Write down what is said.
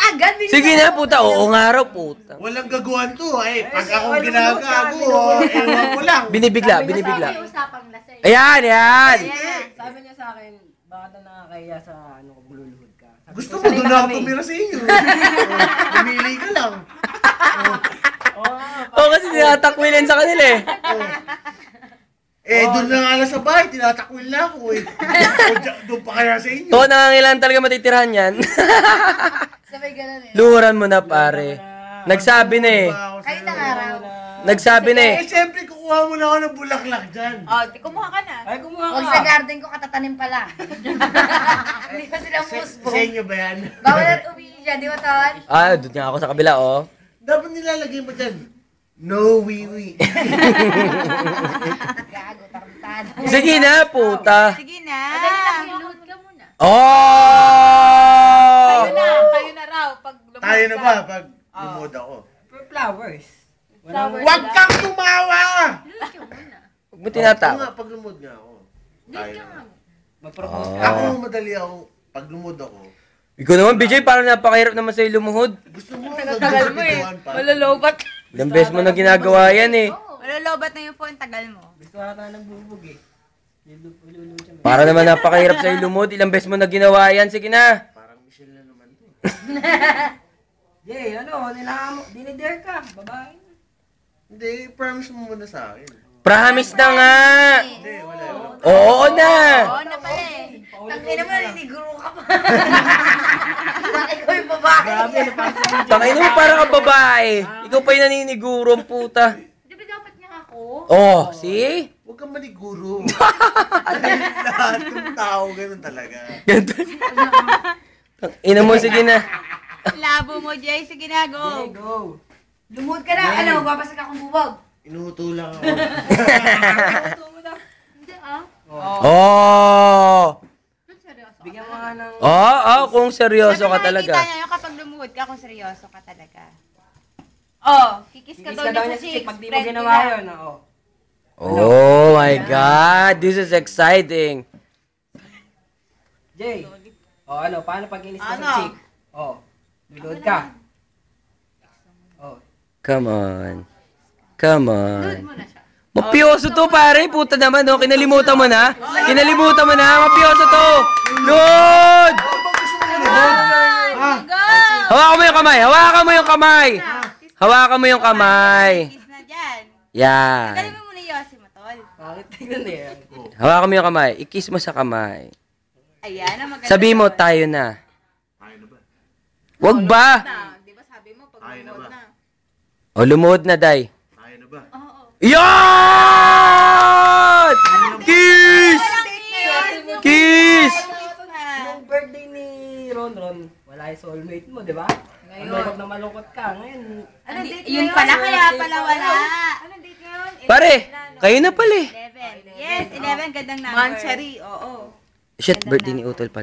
agad. Sige na, puta. Oo nga raw, puta. Walang gaguhan to. Pag akong ginagago, ewan ko lang. Binibigla. Usapang lasay. Ayan, yan. Sabi niya sa akin, baka na nakakaya sa bululuhod ka. Gusto mo, doon ako tumira sa inyo. Pumili ka lang. Oo, kasi tinatakwilin sa kanila eh. Doon na nga lang sa bahay, tinatakwil na ako eh. Doon pa kaya sa inyo. Oo, nangangailangan talaga matitirahan yan. Sabay ganun eh. Luhuran mo na, pare. Nagsabi na eh. Kahit ang araw. Nagsabi na eh. Siyempre, kukuha mo na ako ng bulaklak dyan. Kumuha ka na. Ay, kumuha Huwag ka. sa garden ko, katatanim pala. Hindi pa sila musbo. Sa inyo ba yan? Bawal na umihi siya, di ba, Ton? Doon nga ako sa kabila, oh. Dapat nilalagay mo dyan. No wee-wee. Gago, tarantado. Sige na, puta. Sige na. Madali lang, iluhod ka muna. Oh! Tayo na raw. Pag lumabas Tayo na ka. ba pag lumod ako? For flowers. Huwag kang tumawa! Iluhod ka muna. Huwag mo tinatawa. Oo nga, pag lumod nga ako. Tayo na. Mag-propose ka. Ako madali ako. Pag lumod ako. Ikaw naman, BJ, parang napakahirap naman sa'yo lumuhod. Gusto mo Tagal mo eh. nagdudupituan pa? Malolobat. Ilang beses mo na ginagawa yan eh. Malolobat na yung phone. Tagal mo. Gusto ata nagbubog eh. Ululuhod siya. Para naman napakahirap sa'yo lumod. Ilang beses mo na ginawa yan. Sige na. Parang Michelle na naman to. Jay, dinidare ka. Babae. Hindi, promise mo muna sa akin. Promise na nga. Hindi, wala. Oo na. Oo na pala eh. Tangina mo, naniniguro ka pa. Ikaw yung babae. Grabe, napansin mo. Tangin mo parang ang babae. Ikaw pa yung naniniguro, ang puta. Di ba dapat niya ako? Oh, see? Huwag kang maniguro. Lahat ng tao, ganun talaga. Ganito. Ina mo, sige na. Labo mo, Jay. Sige na, go. Jay, go. Lumuhod ka na. Ano, babasag akong bubog. Inuuto lang ako. Hindi ah. Oh! Bigyan mo nga ng... Kung seryoso ka Kasi talaga. makikita niya yung kapag lumuhod ka kung seryoso ka talaga. Oh, kikis ka Kikis daw ka daw niya niya sa sa chick. chicks. Pag di mo Friend ginawa nila. yun, Oh my God, this is exciting. Jay. Paano pag inis ka Ano? sa chick? Luluhod ka. Come on. Come Lumuhod on. mo na siya. Mapioso to, pare. Puta naman, oh. Kinalimutan mo na. Kinalimutan mo na. Mapioso to. Lord! Go! Hawakan mo yung kamay. Hawakan mo yung kamay. Hawakan mo yung kamay. Kikis na dyan. Yan. Galing mo muna yung yosi mo, tol. Bakit tingnan na yan? Hawakan mo yung kamay. I-kiss mo sa kamay. Ayan, ang maganda. Sabi mo, tol. tayo na. Tayo na ba? Wag ba? Di ba sabi mo, pag Tayo na lumuhod ba? na. O, lumuhod na, Day. Tayo na ba? Yan! Kiss! Kiss! Nung birthday ni Ron, wala yung soulmate mo, di ba? Malungkot na malungkot ka. Ngayon, Ano date Yun ngayon? pala, kaya pala wala. Ano date ngayon? Pare, kayo na pala eh. 11. Yes, 11. Gandang number. Monthsary, oo. Shit, birthday ni Utol pala.